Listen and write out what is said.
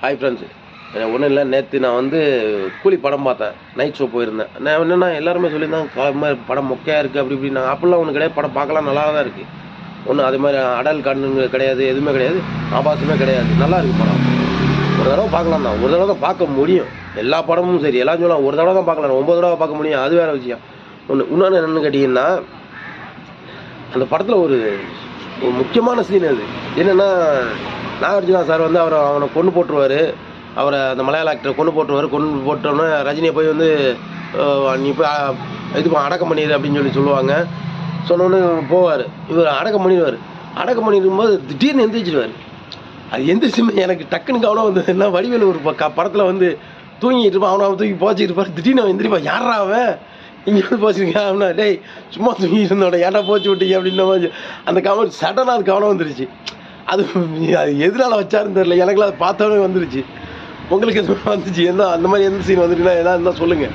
Hi friends, ஒன்றும் இல்லை. நேற்று நான் வந்து கூலி படம் பார்த்தேன். நைட் ஷோ போயிருந்தேன். நான் என்னென்னா எல்லாருமே சொல்லியிருந்தாங்க மாதிரி படம் மொக்கையாக இருக்குது அப்படி இப்படின்னா. அப்படிலாம் ஒன்று கிடையாது. படம் பார்க்கலாம், நல்லா தான் இருக்குது. ஒன்றும் அது மாதிரி அடல் கண்ணுங்க கிடையாது, எதுவுமே கிடையாது, ஆபாசமே கிடையாது. நல்லா இருக்குது படம். ஒரு தடவை பார்க்கலாம் தான், ஒரு தடவை தான் பார்க்க முடியும். எல்லா படமும் சரி, எல்லாம் சொல்லலாம் ஒரு தடவை தான் பார்க்கலாம், 9 தடவை பார்க்க முடியும். அது வேறு விஷயம். இன்னொன்று என்னென்னு கேட்டிங்கன்னா, அந்த படத்தில் ஒரு முக்கியமான சீன் அது என்னென்னா, நாகார்ஜுனா சார் வந்து அவனை கொண்டு போட்டுருவார். அவரை அந்த மலையாள ஆக்டரை கொண்டு போட்டோன்னே ரஜினியை போய் வந்து நீ போய் இது அடக்கம் பண்ணிடு அப்படின்னு சொல்லுவாங்க. சொன்னோன்னு போவார். இவர் அடக்கம் பண்ணிடுவார். அடக்கம் பண்ணிடும்போது திடீர்னு எந்திரிச்சிடுவார். அது எந்திரிச்சுமே எனக்கு டக்குன்னு கவனம் வந்தது என்ன, வடிவேலு ஒரு படத்தில் வந்து தூங்கிட்டு இருப்பான், அவனை தூக்கி போச்சிட்டு இருப்பார். திடீர்னு அவன் எந்திரிப்பான். யாரா அவன் இங்கே வந்து போச்சிருக்கேன் அப்படின்னா, டேய் சும்மா தூங்கிட்டு இருந்தோட ஏன்டா போச்சு விட்டீங்க அப்படின்ன அந்த கவனம் சடனாக அது கவனம் வந்துருச்சு. அது எதனால வச்சாருன்னு தெரியல, எனக்குலாம் அதை பார்த்தோன்னே வந்துருச்சு. உங்களுக்கு எதுவும் வந்துச்சு? அந்த மாதிரி எந்த சீன் வந்துட்டுன்னா எதாவது இருந்தால் சொல்லுங்கள்.